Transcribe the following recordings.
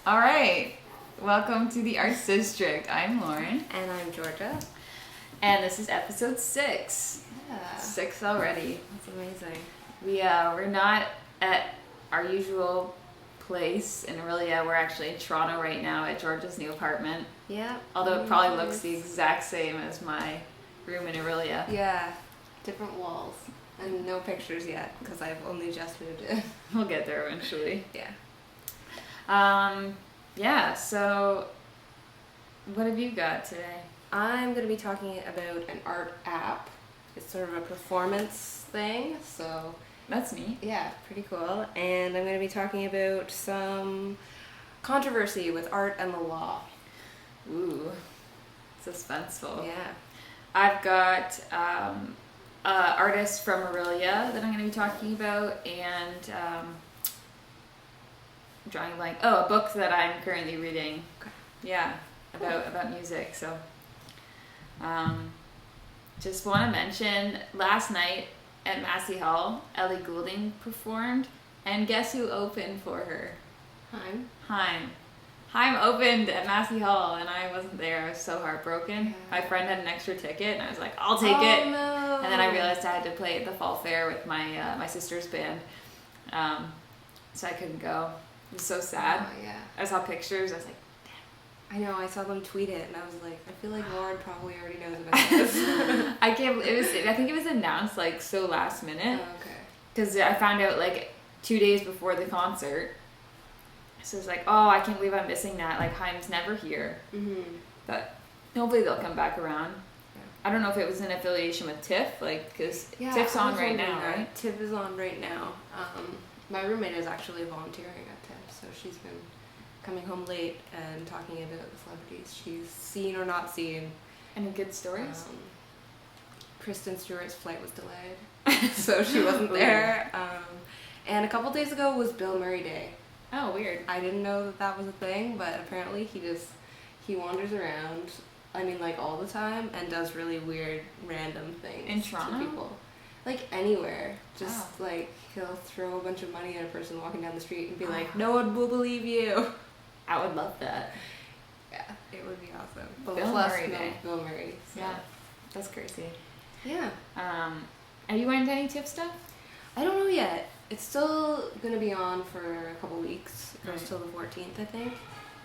All right. Welcome to the Arts District. I'm Lauren. And I'm Georgia. And this is episode 6. Yeah. 6 already. That's amazing. We're not at our usual place in Aurelia. We're actually in Toronto right now at Georgia's new apartment. Yeah. Although it probably looks the exact same as my room in Aurelia. Yeah. Different walls. And no pictures yet because I've only just moved in. We'll get there eventually. Yeah. So what have you got today? I'm going to be talking about an art app. It's sort of a performance thing, so That's neat. yeah, pretty cool. And I'm going to be talking about some controversy with art and the law. Ooh, suspenseful. Yeah. I've got artists from Aurelia that I'm going to be talking about, and drawing a blank. Oh, a book that I'm currently reading. Okay. Yeah, about music. So, just want to mention last night at Massey Hall, Ellie Goulding performed, and guess who opened for her? Hi. Haim opened at Massey Hall, and I wasn't there. I was so heartbroken. Yeah. My friend had an extra ticket, and I was like, I'll take it. No. And then I realized I had to play at the fall fair with my my sister's band, so I couldn't go. It was so sad. Oh, yeah. I saw pictures. I was like, I know, I saw them tweet it, and I was like, I feel like Lauren probably already knows about this. I can't. I think it was announced like so last minute. Oh, okay. Because I found out like 2 days before the concert. So it's like, oh, I can't believe I'm missing that. Like, Haim's never here. Mm-hmm. But hopefully they'll come back around. Yeah. I don't know if it was in affiliation with TIFF, like, because Yeah, TIFF's I on was right wondering now, that. right? TIFF is on right now. My roommate is actually volunteering at TIFF, so she's been coming home late and talking about the celebrities she's seen or not seen. Any good stories? Kristen Stewart's flight was delayed, so she wasn't there. And a couple days ago was Bill Murray Day. Oh, weird. I didn't know that was a thing, but apparently he wanders around, I mean, like, all the time and does really weird, random things In Toronto? to people. Like, anywhere. Just, Wow. like, he'll throw a bunch of money at a person walking down the street and be like, no one will believe you. I would love that. Yeah, it would be awesome. Bill Plus, Murray Day. Bill Murray. So. Yeah, that's crazy. Yeah. Are you into any TIFF stuff? I don't know yet. It's still going to be on for a couple weeks. It goes Right. till the 14th, I think.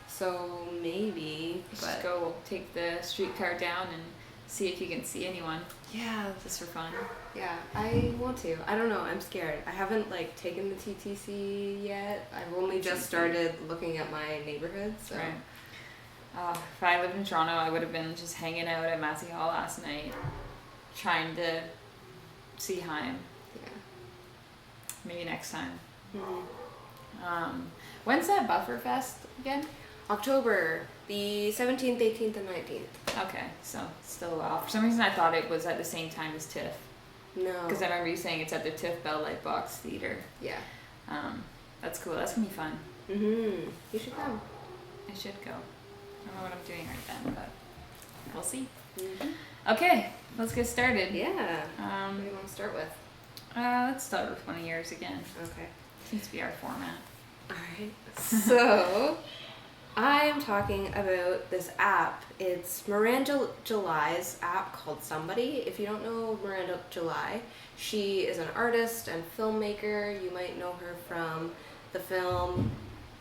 So maybe, Just but go take the streetcar down and see if you can see anyone, yeah, just for fun. yeah, I want to. I don't know. I'm scared. I haven't like taken the TTC yet. I've only just started looking at my neighborhood. So Right. If I lived in Toronto, I would have been just hanging out at Massey Hall last night, trying to see Haim. yeah. Maybe next time. Mhm. When's that Buffer Fest again? October the 17th, 18th, and 19th. Okay, so still a while. For some reason, I thought it was at the same time as TIFF, No. because I remember you saying it's at the TIFF Bell Lightbox Theater. Yeah. That's cool. That's gonna be fun. Mhm. You should come. I should go. I don't know what I'm doing right then, but we'll see. Mhm. Okay, let's get started. Yeah. What do you want to start with? Let's start with one of yours again. Okay. Seems to be our format. Alright, so I'm talking about this app. It's Miranda July's app called Somebody. If you don't know Miranda July, she is an artist and filmmaker. You might know her from the film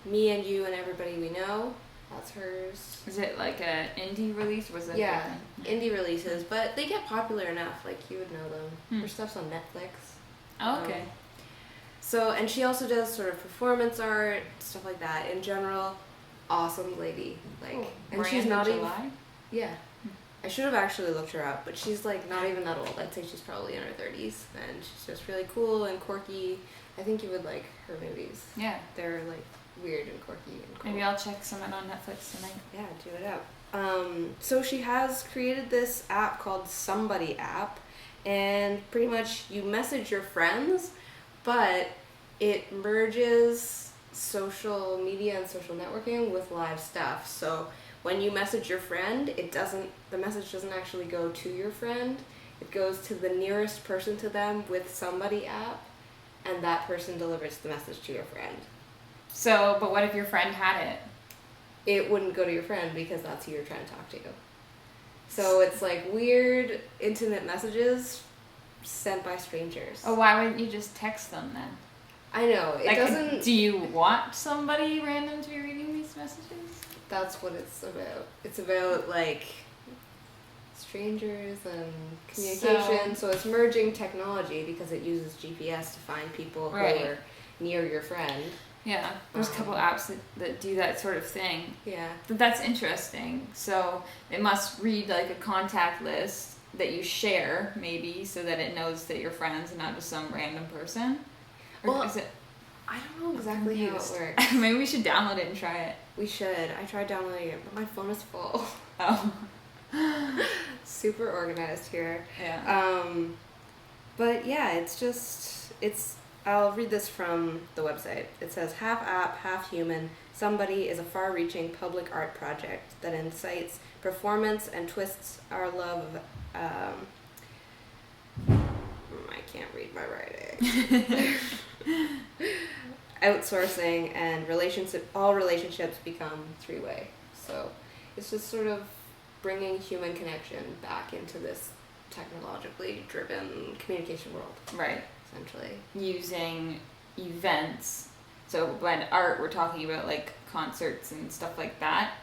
Me and You and Everybody We Know. That's hers. Is it like an indie release? Or was it? Yeah, indie releases, but they get popular enough, like you would know them. Her Hmm. stuff's on Netflix. Oh, okay. So, and she also does sort of performance art, stuff like that. In general, awesome lady. Like, and she's Miranda not July? even. Yeah. I should have actually looked her up, but she's like not even that old. I'd say she's probably in her 30s, and she's just really cool and quirky. I think you would like her movies. Yeah. They're like weird and quirky and cool. Maybe I'll check some out on Netflix tonight. Yeah, do it out. So she has created this app called Somebody app, and pretty much you message your friends, but it merges social media and social networking with live stuff. So when you message your friend, the message doesn't actually go to your friend. It goes to the nearest person to them with Somebody app, and that person delivers the message to your friend. So, but what if your friend had it? it wouldn't go to your friend because that's who you're trying to talk to. So it's like weird, intimate messages sent by strangers. Oh, why wouldn't you just text them then? I know. It like, doesn't... Do you want somebody random to be reading these messages? That's what it's about. It's about, like, strangers and communication. So it's merging technology because it uses GPS to find people who are near your friend. Yeah, there's a couple apps that do that sort of thing. Yeah. But that's interesting. So it must read like a contact list that you share, maybe, so that it knows that you're friends and not just some random person. Or Well, is it? I don't know exactly how it works. Maybe we should download it and try it. We should. I tried downloading it, but my phone is full. Oh. Super organized here. Yeah. But yeah, I'll read this from the website. It says, half app, half human, Somebody is a far-reaching public art project that incites performance and twists our love of... I can't read my writing. Outsourcing and all relationships become three-way. So it's just sort of bringing human connection back into this technologically driven communication world. Right. Essentially. Using events. So by art, we're talking about like concerts and stuff like that.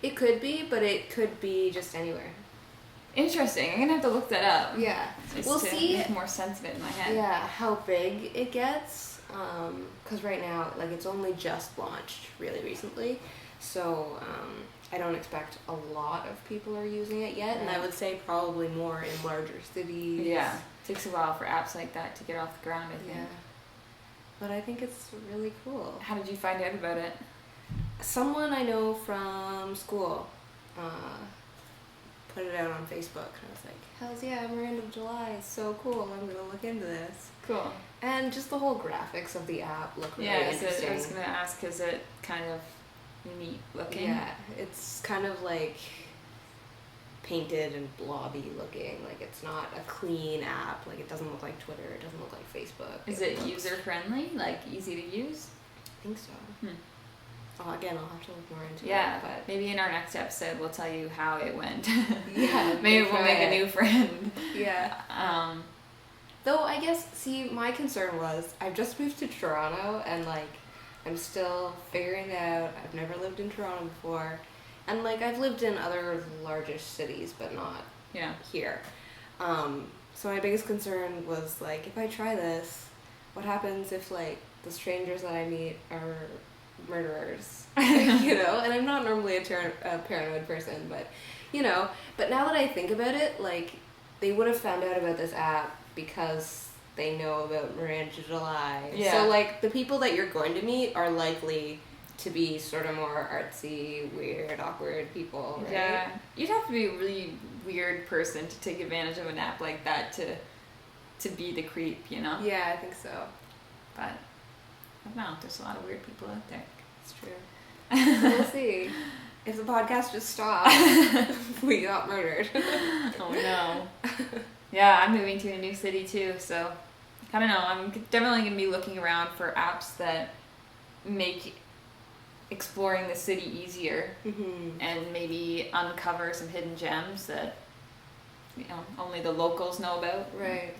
It could be, but it could be just anywhere. Interesting. I'm gonna have to look that up. Yeah. We'll see. Make more sense of it in my head. Yeah, how big it gets. Because right now, like, it's only just launched really recently. So I don't expect a lot of people are using it yet. And I would say probably more in larger cities. Yeah. It takes a while for apps like that to get off the ground, I think. Yeah. But I think it's really cool. How did you find out about it? Someone I know from school put it out on Facebook. And I was like, hells yeah, Miranda of July is so cool. I'm going to look into this. Cool. And just the whole graphics of the app look really interesting. Yeah, I was going to ask, is it kind of neat looking? Yeah, it's kind of like painted and blobby looking. Like, it's not a clean app. Like, it doesn't look like Twitter. It doesn't look like Facebook. Is it user-friendly? Like, easy to use? I think so. Again, I'll have to look more into it. Yeah, but maybe in our next episode we'll tell you how it went. Yeah. Maybe we'll make a new friend. Yeah. Though, I guess, see, my concern was, I've just moved to Toronto, and, like, I'm still figuring it out. I've never lived in Toronto before. And, like, I've lived in other largish cities, but not here. So my biggest concern was, like, if I try this, what happens if, like, the strangers that I meet are murderers? You know? And I'm not normally a paranoid person, but, you know. But now that I think about it, like, they would have found out about this app because they know about Miranda July. Yeah. So, like, the people that you're going to meet are likely to be sort of more artsy, weird, awkward people, right? Yeah. You'd have to be a really weird person to take advantage of an app like that to be the creep, you know? Yeah, I think so. But I don't know. There's a lot of weird people out there. It's true. We'll see. If the podcast just stopped, we got murdered. Oh, no. Yeah, I'm moving to a new city, too, so I don't know. I'm definitely going to be looking around for apps that make exploring the city easier and maybe uncover some hidden gems that, you know, only the locals know about. Right.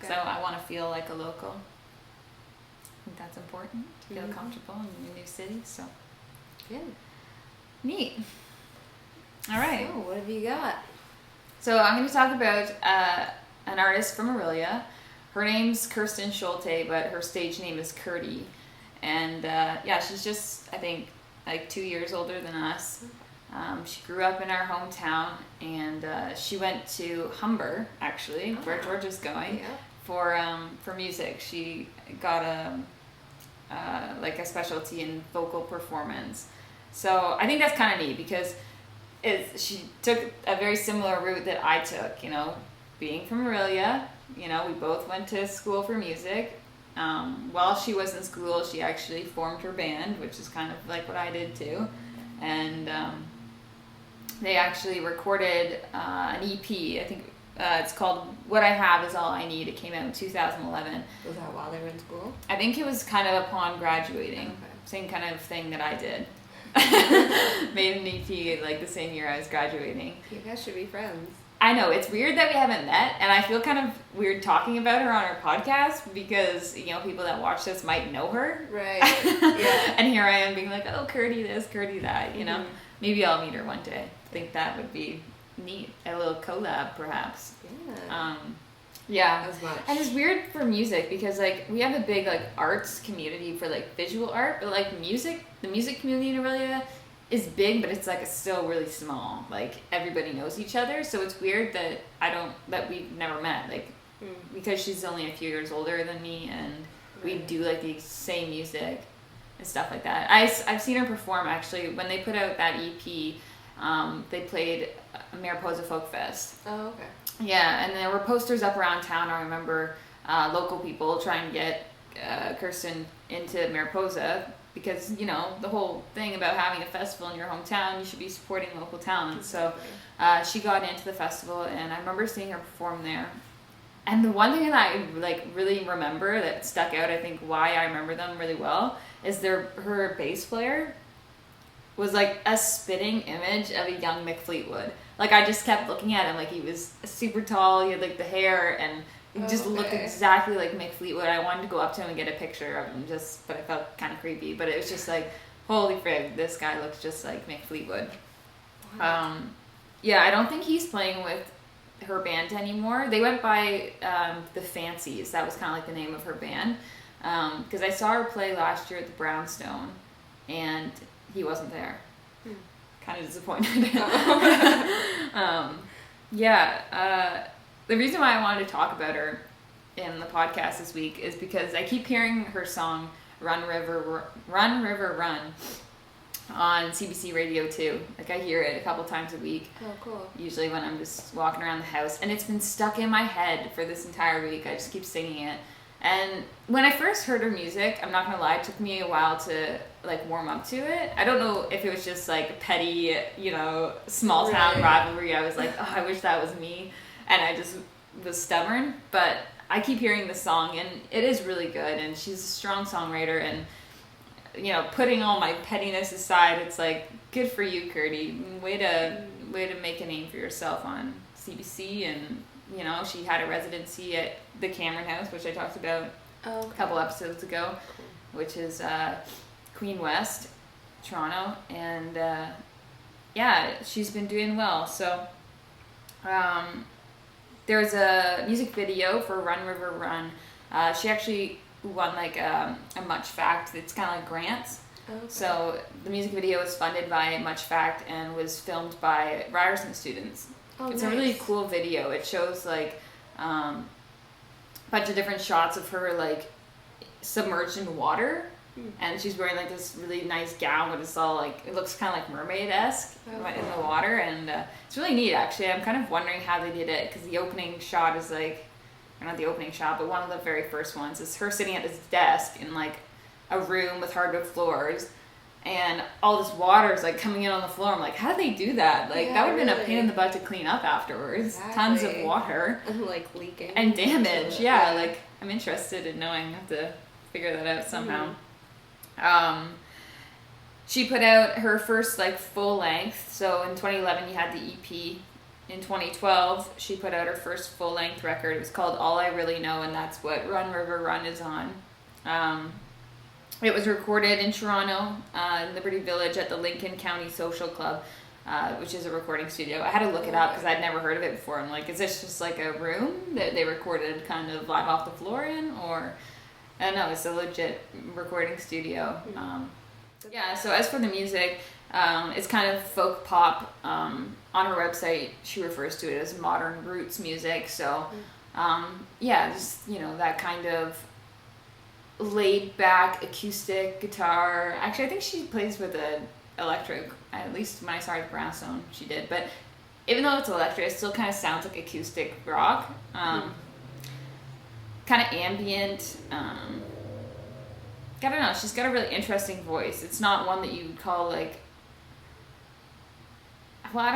So I want to feel like a local. I think that's important, to feel comfortable in a new city, so. Good. Neat. All right. So, what have you got? So I'm going to talk about an artist from Aurelia. Her name's Kirsten Schulte, but her stage name is Kirty. And she's just, I think, like 2 years older than us. She grew up in our hometown, and she went to Humber, actually, where George is going, for music. She got a specialty in vocal performance. So I think that's kind of neat because she took a very similar route that I took, you know, being from Aurelia. You know, we both went to school for music. While she was in school, she actually formed her band, which is kind of like what I did too. And they actually recorded an EP. I think it's called What I Have Is All I Need. It came out in 2011. Was that while they were in school? I think it was kind of upon graduating. Okay. Same kind of thing that I did. made an EP like the same year I was graduating. You guys should be friends. I know, it's weird that we haven't met, and I feel kind of weird talking about her on our podcast because, you know, people that watch this might know her. Right. Yeah. And here I am being like, oh, Kirty this, Kirty that, you know. Maybe I'll meet her one day. I think that would be neat. A little collab, perhaps. Yeah. Yeah. As much. And it's weird for music because, like, we have a big, like, arts community for, like, visual art, but, like, music, the music community in Aurelia is big, but it's, like, it's still really small. Like, everybody knows each other, so it's weird that that we've never met, like, because she's only a few years older than me, and we do, like, the same music and stuff like that. I've seen her perform, actually. When they put out that EP, they played Mariposa Folk Fest. Oh, okay. Yeah, and there were posters up around town. I remember local people trying to get Kirsten into Mariposa because, you know, the whole thing about having a festival in your hometown, you should be supporting local talent. So she got into the festival, and I remember seeing her perform there. And the one thing that I, like, really remember that stuck out, I think why I remember them really well, is her bass player was like a spitting image of a young Mick Fleetwood. Like, I just kept looking at him, like, he was super tall, he had, like, the hair, and he just looked exactly like Mick Fleetwood. I wanted to go up to him and get a picture of him, but I felt kind of creepy. But it was just like, holy frig, this guy looks just like Mick Fleetwood. Yeah, I don't think he's playing with her band anymore. They went by the Fancies. That was kind of like the name of her band. Because I saw her play last year at the Brownstone, and he wasn't there. Kind of disappointed. The reason why I wanted to talk about her in the podcast this week is because I keep hearing her song Run River Run on CBC Radio 2. Like, I hear it a couple times a week. Oh, cool. Usually when I'm just walking around the house, and it's been stuck in my head for this entire week. I just keep singing it. And when I first heard her music, I'm not gonna lie, it took me a while to, like, warm up to it. I don't know if it was just, like, petty, you know, small town rivalry. I was like, oh, I wish that was me. And I just was stubborn. But I keep hearing the song, and it is really good. And she's a strong songwriter. And, you know, putting all my pettiness aside, it's like, good for you, Kirty. Way to make a name for yourself on CBC. And, you know, she had a residency at the Cameron House, which I talked about a couple episodes ago, which is Queen West, Toronto. And, yeah, she's been doing well. So, there's a music video for Run River Run. She actually won, like, a Much Fact. It's kind of like grants. Okay. So the music video was funded by Much Fact and was filmed by Ryerson students. It's a really cool video. It shows, like, a bunch of different shots of her, like, submerged in water. And she's wearing, like, this really nice gown, but it's all, like, it looks kind of like mermaid-esque in the water. And it's really neat, actually. I'm kind of wondering how they did it, because the opening shot is, like, or not the opening shot, but one of the very first ones is her sitting at this desk in, like, a room with hardwood floors. And all this water is, like, coming in on the floor. I'm like, how did they do that? Like, that would have been a pain in the butt to clean up afterwards. Exactly. Tons of water. And, like, leaking. And damage. Yeah, like, I'm interested in knowing. I have to figure that out somehow. She put out her first, like, full length. So in 2011, you had the EP. In 2012, she put out her first full length record. It was called All I Really Know, and that's what Run River Run is on. It was recorded in Toronto, in Liberty Village at the Lincoln County Social Club, which is a recording studio. I had to look it up because I'd never heard of it before. I'm like, is this just like a room that they recorded kind of live off the floor in? Or, I don't know, it's a legit recording studio. Yeah, so as for the music, it's kind of folk pop. On her website, she refers to it as modern roots music. So, yeah, just, you know, that kind of laid back acoustic guitar. Actually, I think she plays with an electric, at least when I saw her at Brownstone she did, but even though it's electric, it still kind of sounds like acoustic rock. Kind of ambient. I don't know, she's got a really interesting voice. It's not one that you would call, like, well, I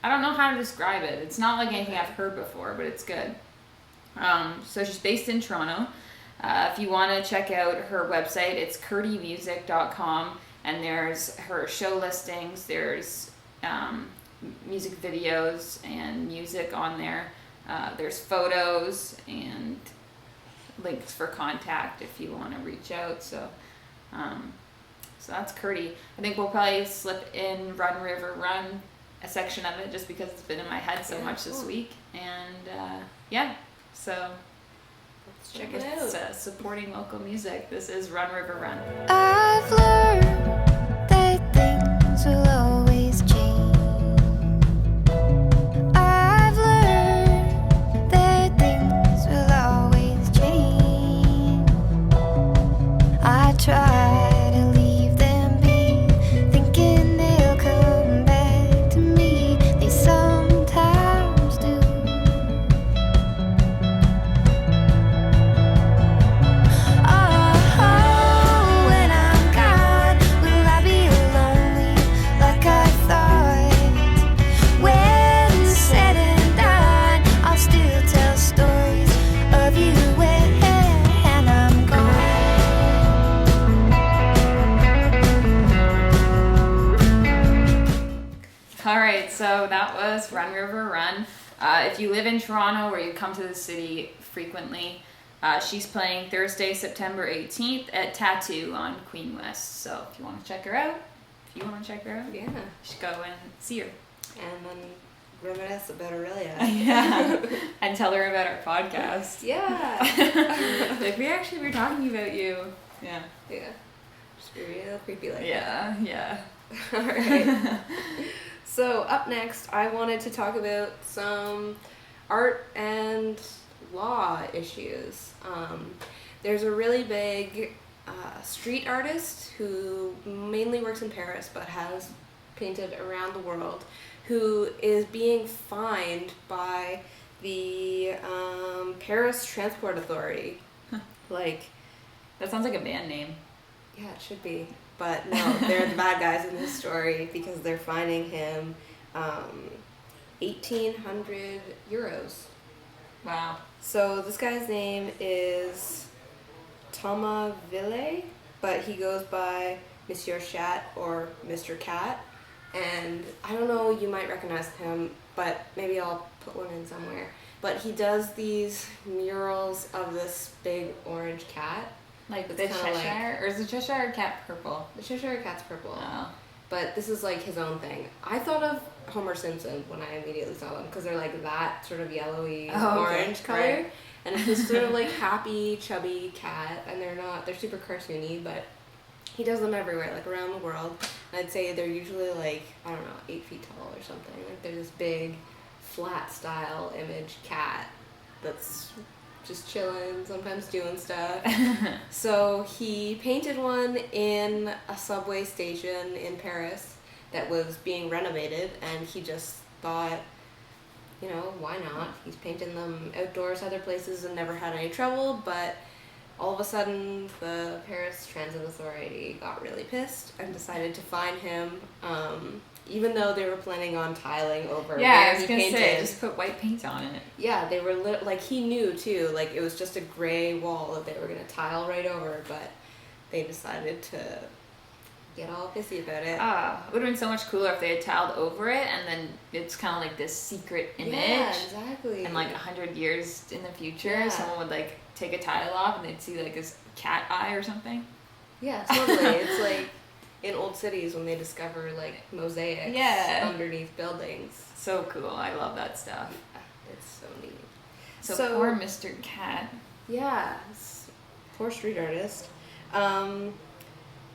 don't know how to describe it. It's not like anything I've heard before, but it's good. So she's based in Toronto. If you want to check out her website, it's kirtymusic.com, and there's her show listings, there's music videos and music on there. There's photos and links for contact if you want to reach out. So that's Kirty. I think we'll probably slip in Run River Run, a section of it, just because it's been in my head so much this week. And so let's check it out. Supporting local music. This is Run River Run. I've learned that things will always change. I've learned that things will always change. I try to leave them be, thinking they'll come back to me. They sometimes do. Oh, when I'm gone, will I be lonely like I thought? When said and done, I'll still tell stories of you when I'm gone. All right, so that was Run River Run. If you live in Toronto or you come to the city frequently, she's playing Thursday, September 18th at Tattoo on Queen West. So if you want to check her out, Yeah. you should go and see her. And then reminisce about Aurelia. Yeah, and tell her about our podcast. Yeah. Like we were talking about you. Yeah. Yeah. Just be real creepy like Yeah. that. Alright. So up next, I wanted to talk about some art and law issues. There's a really big street artist who mainly works in Paris but has painted around the world, who is being fined by the Paris Transport Authority. Like, That sounds like a band name. yeah, it should be. But no, they're the bad guys in this story because they're fining him 1,800 euros. Wow. So this guy's name is Thomas Ville, but he goes by Monsieur Chat or Mr. Cat. And I don't know, you might recognize him, but maybe I'll put one in somewhere. But he does these murals of this big orange cat. Like It's the kinda Cheshire, or is the Cheshire Cat purple? The Cheshire Cat's purple. Oh. But this is like his own thing. I thought of Homer Simpson when I immediately saw them because they're like that sort of yellowy orange color. Right. And it's this sort of like happy, chubby cat. And they're super cartoony, but he does them everywhere, like around the world. And I'd say they're usually like, I don't know, 8 feet tall or something. Like they're this big, flat style image cat that's just chilling, sometimes doing stuff. So he painted one in a subway station in Paris that was being renovated, and he just thought, you know, why not? He's painting them outdoors other places and never had any trouble, but all of a sudden the Paris Transit Authority got really pissed and decided to fine him, even though they were planning on tiling over where he painted. Say, just put white paint on it. Yeah, they were like, he knew too, like it was just a gray wall that they were gonna tile right over, but they decided to get all pissy about it. It would have been so much cooler if they had tiled over it, and then it's kind of like this secret image. Yeah, exactly. And like 100 years in the future, Yeah. someone would like take a tile off and they'd see like this cat eye or something. Yeah, totally. It's like in old cities when they discover like mosaics underneath buildings. So cool. I love that stuff. It's so neat. So poor Mr. Cat. Yeah, poor street artist.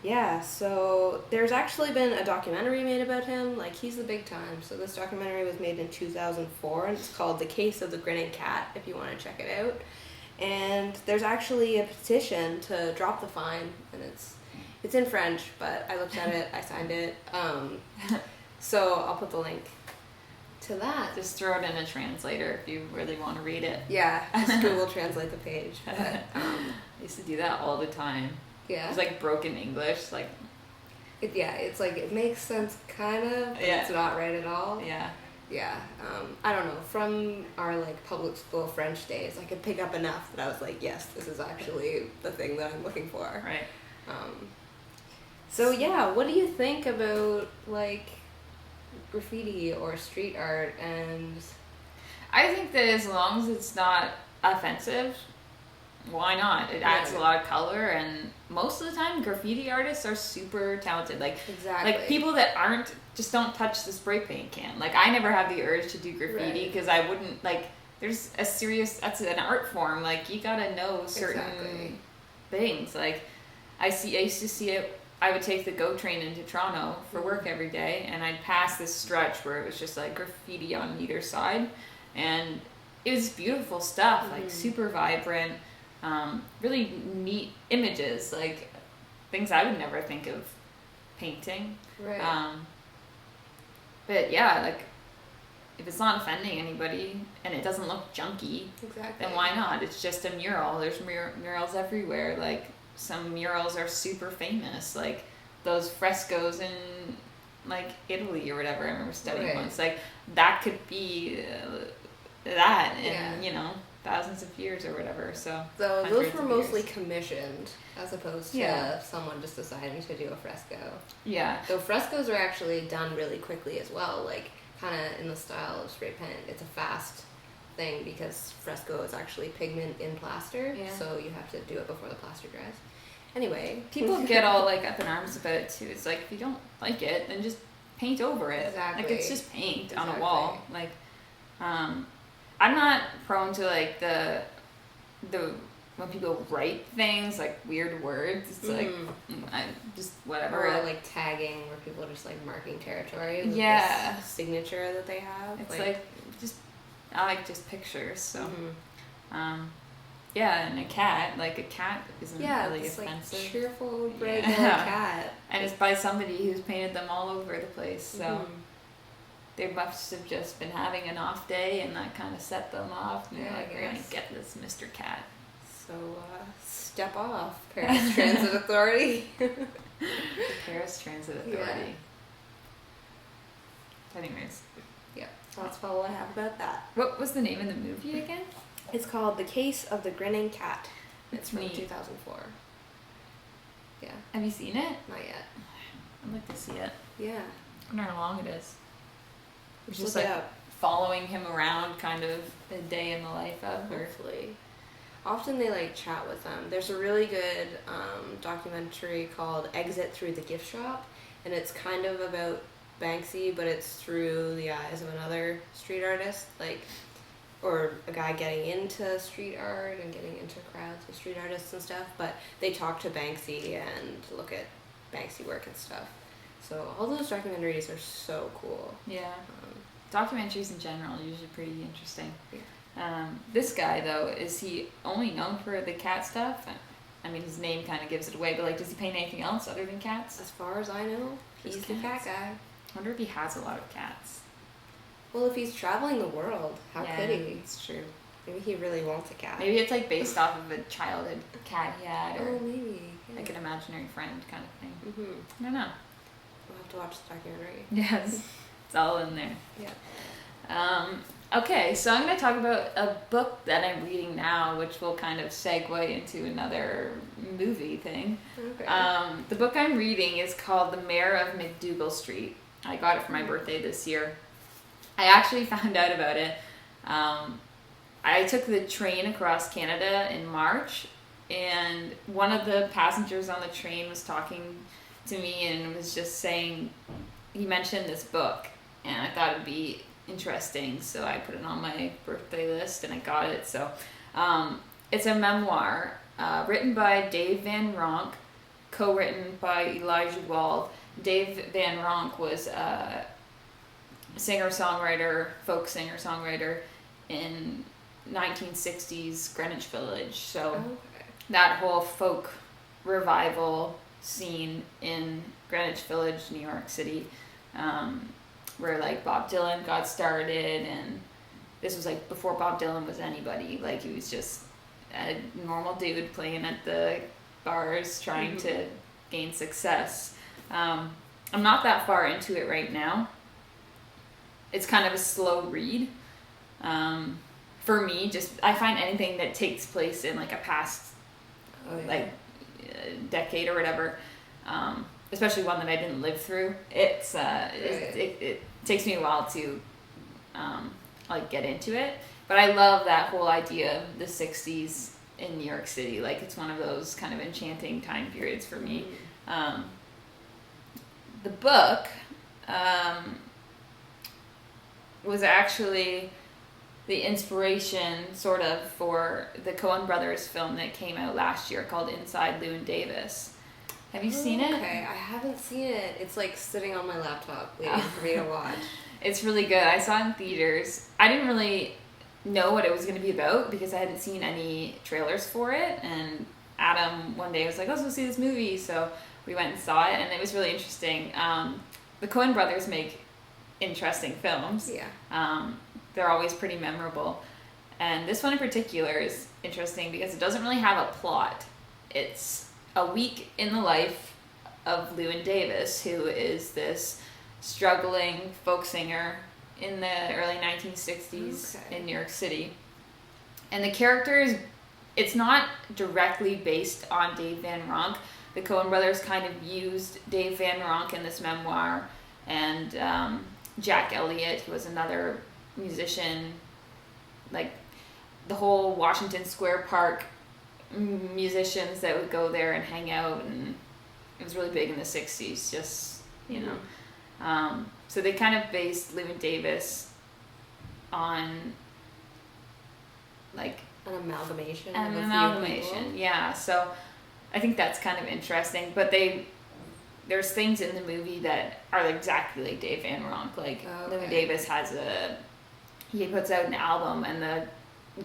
Yeah, so there's actually been a documentary made about him. Like, he's the big time. So this documentary was made in 2004, and it's called The Case of the Grinning Cat, if you want to check it out. And there's actually a petition to drop the fine, and it's in French, but I looked at it, I signed it. So I'll put the link to that. Just throw it in a translator if you really want to read it. Yeah, just Google Translate the page. But, I used to do that all the time. yeah. It's like broken English, like It's like it makes sense kind of, but it's not right at all. yeah. Yeah, I don't know. From our like public school French days, I could pick up enough that I was like, yes, this is actually the thing that I'm looking for. Right. So yeah, what do you think about like graffiti or street art? And I think that as long as it's not offensive, why not? It adds a lot of color, and most of the time graffiti artists are super talented. Like exactly, like people that aren't, just don't touch the spray paint can. Like I never have the urge to do graffiti because I wouldn't, like, there's a serious, that's an art form. Like you gotta know certain things. Like I used to see it. I would take the GO train into Toronto for work every day, and I'd pass this stretch where it was just like graffiti on either side, and it was beautiful stuff, like super vibrant, really neat images, like things I would never think of painting. right? But yeah, like if it's not offending anybody and it doesn't look junky, Exactly. then why not? It's just a mural. There's murals everywhere. Like some murals are super famous, like those frescoes in like Italy or whatever. I remember studying once. Like that could be that in you know, thousands of years or whatever. So those were mostly commissioned as opposed to someone just deciding to do a fresco. Yeah. So frescoes are actually done really quickly as well, like kind of in the style of spray paint. It's a fast thing because fresco is actually pigment in plaster, so you have to do it before the plaster dries. Anyway, people get all like up in arms about it too. It's like if you don't like it, then just paint over it. Exactly. Like it's just paint on a wall. Like, I'm not prone to like the when people write things like weird words. It's like I just whatever. Or like tagging where people are just like marking territory with this signature that they have. It's like just I like just pictures. So yeah, and a cat isn't really it's offensive. Like cheerful, bright little cat. And it's by somebody who's painted them all over the place. So they must have just been having an off day, and that kind of set them off. And they're like, we're gonna get this Mr. Cat. So step off, Paris Transit Authority. The Paris Transit Authority. Anyways. Yeah, that's all I have about that. What was the name of the movie again? It's called The Case of the Grinning Cat. It's from Neat. 2004. Yeah. Have you seen it? Not yet. I'd like to see it. Yeah. I wonder how long it is. Just Just look like it up. following him around, kind of a day in the life of, or Hopefully. Often they like chat with them. There's a really good documentary called Exit Through the Gift Shop, and it's kind of about Banksy, but it's through the eyes of another street artist, like, or a guy getting into street art and getting into crowds of street artists and stuff, but they talk to Banksy and look at Banksy work and stuff. So all those documentaries are so cool. yeah. Documentaries in general are usually pretty interesting. Yeah. This guy though, is he only known for the cat stuff? I mean, his name kind of gives it away, but like, does he paint anything else other than cats? As far as I know, he's Just the cat cats. guy. I wonder if he has a lot of cats. Well, if he's traveling the world, how could he? It's true. Maybe he really wants a cat. Maybe it's like based off of a childhood cat he had, or Oh, maybe. Yeah. like an imaginary friend kind of thing. Mm-hmm. I don't know. We'll have to watch the documentary. Yes, it's all in there. Yeah. Okay, so I'm going to talk about a book that I'm reading now, which will kind of segue into another movie thing. Okay. The book I'm reading is called The Mayor of MacDougal Street. I got it for my birthday this year. I actually found out about it. I took the train across Canada in March, and one of the passengers on the train was talking to me and was just saying, he mentioned this book, and I thought it'd be interesting, so I put it on my birthday list and I got it. So it's a memoir written by Dave Van Ronk, co-written by Elijah Wald. Dave Van Ronk was a singer-songwriter, folk singer-songwriter in 1960s Greenwich Village. So that whole folk revival scene in Greenwich Village, New York City, where like Bob Dylan got started, and this was like before Bob Dylan was anybody. Like he was just a normal dude playing at the bars trying to gain success. I'm not that far into it right now. It's kind of a slow read. For me, just I find anything that takes place in like a past like decade or whatever, especially one that I didn't live through. It takes me a while to like get into it. But I love that whole idea of the 60s in New York City. Like, it's one of those kind of enchanting time periods for me. The book was actually the inspiration, sort of, for the Coen Brothers film that came out last year called Inside Llewyn Davis. Have you seen it? Okay, I haven't seen it. It's like sitting on my laptop waiting for me to watch. It's really good. I saw it in theaters. I didn't really know what it was going to be about because I hadn't seen any trailers for it, and Adam one day was like, let's go see this movie, so we went and saw it, and it was really interesting. The Coen Brothers make interesting films. Yeah. They're always pretty memorable, and this one in particular is interesting because it doesn't really have a plot. It's a week in the life of Llewyn Davis, who is this struggling folk singer in the early 1960s in New York City. And the characters, it's not directly based on Dave Van Ronk. The Coen Brothers kind of used Dave Van Ronk in this memoir, and Jack Elliott, who was another musician, like the whole Washington Square Park musicians that would go there and hang out, and it was really big in the 60s, just, you know. So they kind of based Llewyn Davis on like an amalgamation. Yeah. So I think that's kind of interesting. But there's things in the movie that are exactly like Dave Van Ronk. Like Llewyn Davis he puts out an album, and the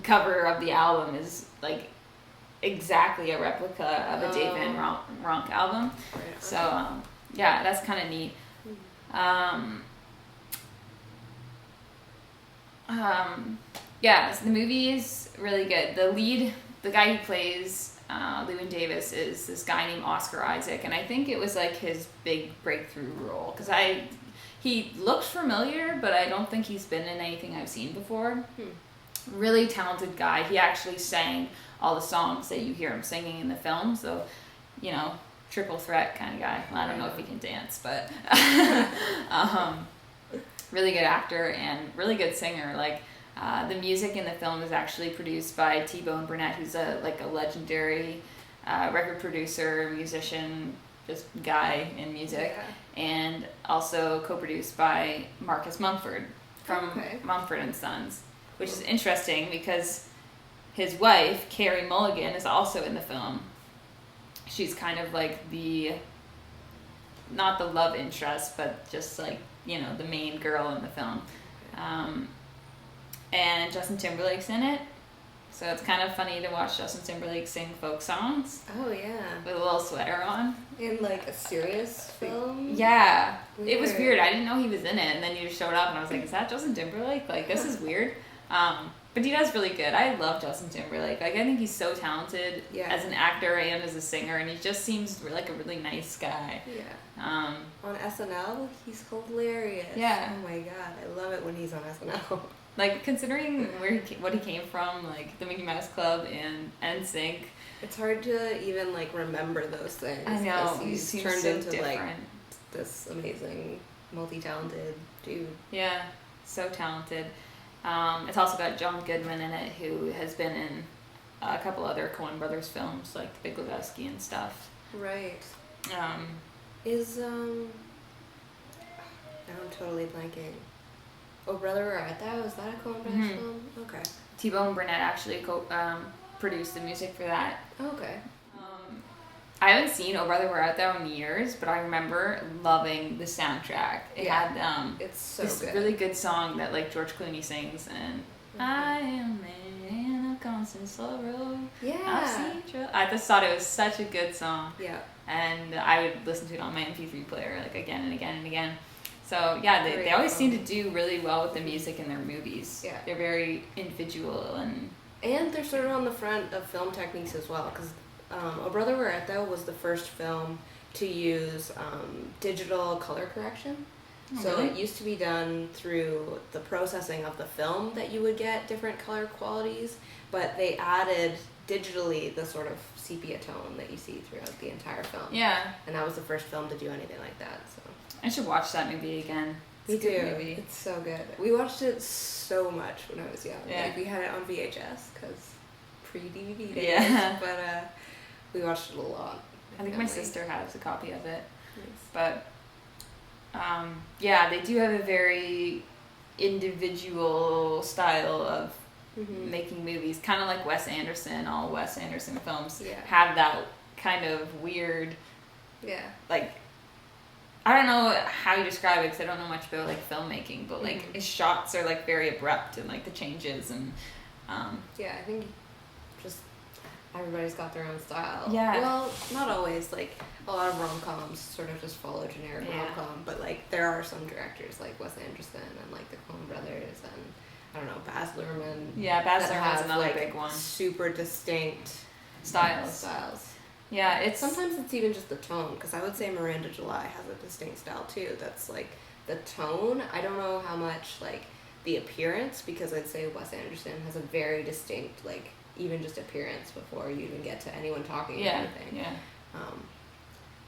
cover of the album is like exactly a replica of a Dave Van Ronk album. Right. So yeah, that's kind of neat. Yeah, so the movie is really good. The guy who plays Llewyn Davis is this guy named Oscar Isaac, and I think it was like his big breakthrough role, because he looked familiar, but I don't think he's been in anything I've seen before. Really talented guy. He actually sang all the songs that you hear him singing in the film, so, you know, triple threat kind of guy. Well, I don't know if he can dance, but really good actor and really good singer. Like, the music in the film is actually produced by T-Bone Burnett, who's a legendary record producer, musician, just guy in music, and also co-produced by Marcus Mumford from Mumford and Sons, which is interesting because his wife, Carey Mulligan, is also in the film. She's kind of like not the love interest, but just like, you know, the main girl in the film. And Justin Timberlake's in it. So it's kind of funny to watch Justin Timberlake sing folk songs. Oh, yeah. With a little sweater on. In, like, a serious film? Yeah. Weird. It was weird. I didn't know he was in it. And then he just showed up and I was like, is that Justin Timberlake? Like, this is weird. But he does really good. I love Justin Timberlake. Like, I think he's so talented as an actor and as a singer. And he just seems like a really nice guy. Yeah. On SNL, he's hilarious. Yeah. Oh, my God. I love it when he's on SNL. Like, considering what he came from, like the Mickey Mouse Club and NSYNC, it's hard to even like remember those things. I know, he's turned so into different. Like this amazing, multi-talented dude. Yeah, so talented. It's also got John Goodman in it, who has been in a couple other Coen Brothers films, like The Big Lebowski and stuff. Right. Now I'm totally blanking. Oh, Brother, Where Art Thou? Is that a Coen Brothers film? Okay. T-Bone Burnett actually produced the music for that. Okay. I haven't seen Oh Brother, Where Art Thou in years, but I remember loving the soundtrack. It had it's so this good. really good song that like George Clooney sings, and I am in a constant sorrow. Yeah. I just thought it was such a good song. Yeah. And I would listen to it on my MP3 player like again and again and again. So yeah, they always seem to do really well with the music in their movies. Yeah. They're very individual and they're sort of on the front of film techniques as well, because Oh Brother, Where Art Thou was the first film to use digital color correction. So really? It used to be done through the processing of the film that you would get different color qualities, but they added digitally the sort of sepia tone that you see throughout the entire film. Yeah. And that was the first film to do anything like that. So I should watch that movie again. me It's a good too. movie. It's so good. We watched it so much when I was young. Yeah. Like we had it on VHS because pre-DVD days. Yeah. But we watched it a lot. I think my sister has a copy of it. Nice. But yeah, they do have a very individual style of Mm-hmm. making movies, kind of like Wes Anderson. All Wes Anderson films Yeah. have that kind of weird, Yeah. like, I don't know how you describe it because I don't know much about like filmmaking, but like Mhm. his shots are like very abrupt and like the changes and Yeah, I think just everybody's got their own style. Yeah. Well, not always. Like a lot of rom-coms sort of just follow generic Yeah. rom-com, but like there are some directors like Wes Anderson and like the Coen Brothers and I don't know, Baz Luhrmann. yeah, Baz that Luhrmann's have, another like, big one. Super distinct Styles. Yeah, it's Sometimes it's even just the tone, because I would say Miranda July has a distinct style too. That's like the tone. I don't know how much like the appearance, because I'd say Wes Anderson has a very distinct like even just appearance before you even get to anyone talking or yeah, anything. yeah.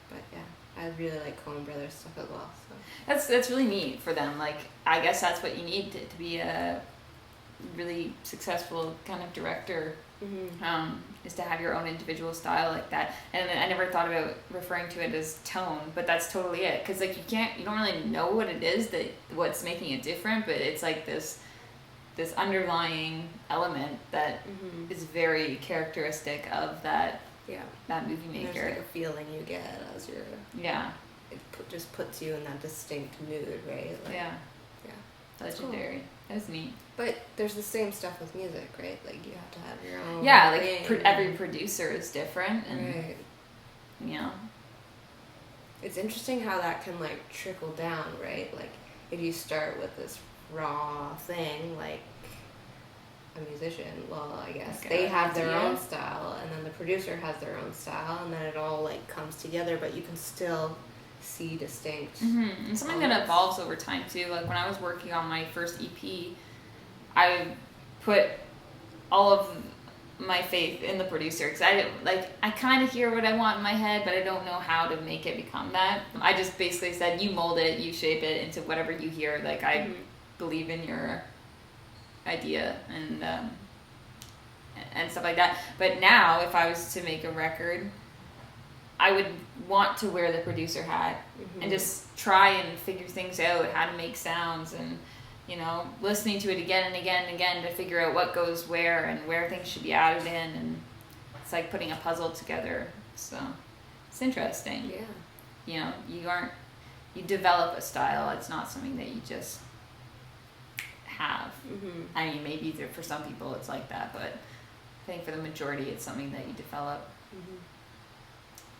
But yeah, I really like Coen Brothers stuff as well. So That's really neat for them. Like, I guess that's what you need to be a really successful kind of director, is to have your own individual style like that. And I never thought about referring to it as tone, but that's totally it. Because like you don't really know what it is what's making it different, but it's like this underlying element that is very characteristic of that movie maker. there's like a feeling you get as you're. Yeah. Just puts you in that distinct mood, right? Like, Yeah. Yeah. Legendary. Cool. That's neat. But there's the same stuff with music, right? Like you have to have your own. Yeah, like thing. every producer is different, and Right. you know. It's interesting how that can like trickle down, right? Like if you start with this raw thing, like a musician, well, I guess Like they a have their idea. own style, and then the producer has their own style, and then it all like comes together. But you can still see distinct. And something that evolves over time too. Like when I was working on my first EP, I put all of my faith in the producer because I kind of hear what I want in my head, but I don't know how to make it become that. I just basically said, you mold it, you shape it into whatever you hear. Like I believe in your idea and stuff like that. But now, if I was to make a record, I would want to wear the producer hat and just try and figure things out, how to make sounds, and you know, listening to it again and again and again to figure out what goes where and where things should be added in, and it's like putting a puzzle together. So it's interesting. Yeah. You know, you develop a style. It's not something that you just have. I mean, maybe for some people it's like that, but I think for the majority it's something that you develop.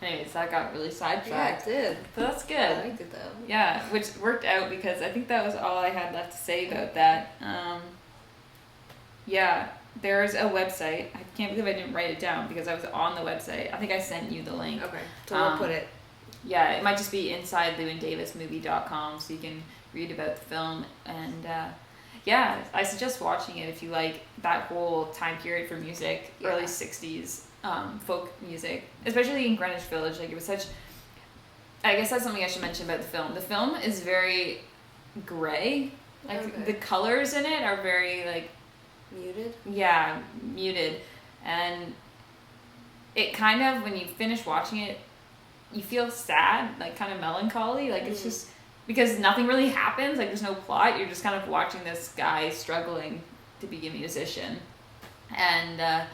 Anyways, that got really sidetracked. Yeah, it did. But that's good. I liked it though. Yeah, which worked out because I think that was all I had left to say about that. Yeah, there's a website. I can't believe I didn't write it down because I was on the website. I think I sent you the link. Okay, so we'll put it. Yeah, it might just be inside LewynDavisMovie.com, so you can read about the film. And yeah, I suggest watching it if you like that whole time period for music, early 60s folk music, especially in Greenwich Village. Like it was such. I guess that's something I should mention about the film. The film is very gray. Like the colors in it are very like Muted? Yeah, muted. And it kind of, when you finish watching it, you feel sad, like kind of melancholy. Like it's just, because nothing really happens, like there's no plot. You're just kind of watching this guy struggling to be a musician. And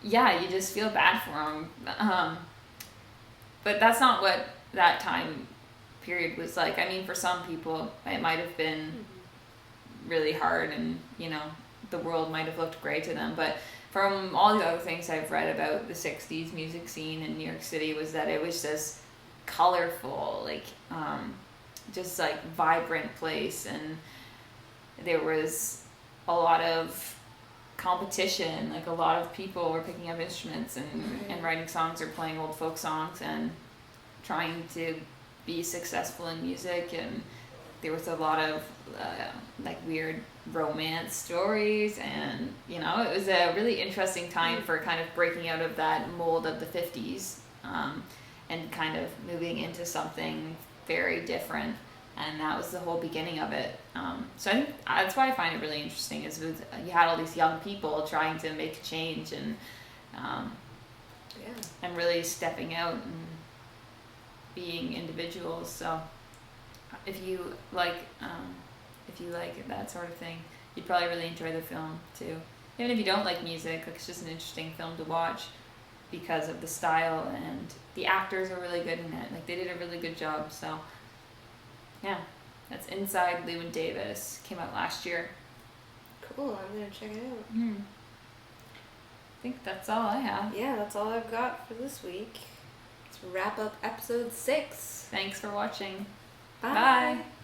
yeah, you just feel bad for him. But that's not what that time period was like. I mean, for some people, it might have been really hard, and, you know, the world might have looked gray to them, but from all the other things I've read about the 60s music scene in New York City was that it was this colorful, like just like vibrant place, and there was a lot of competition. Like a lot of people were picking up instruments and writing songs or playing old folk songs and trying to be successful in music, and there was a lot of like weird romance stories, and you know, it was a really interesting time for kind of breaking out of that mold of the 50s, and kind of moving into something very different. And that was the whole beginning of it. So I think that's why I find it really interesting, is you had all these young people trying to make a change, and and really stepping out and being individuals. So if you like that sort of thing, you'd probably really enjoy the film too. Even if you don't like music, like, it's just an interesting film to watch because of the style, and the actors are really good in it. Like, they did a really good job. So yeah, that's Inside Llewyn Davis. Came out last year. Cool, I'm gonna check it out. I think that's all I have. Yeah, that's all I've got for this week. Let's wrap up episode 6. Thanks for watching. Bye. Bye.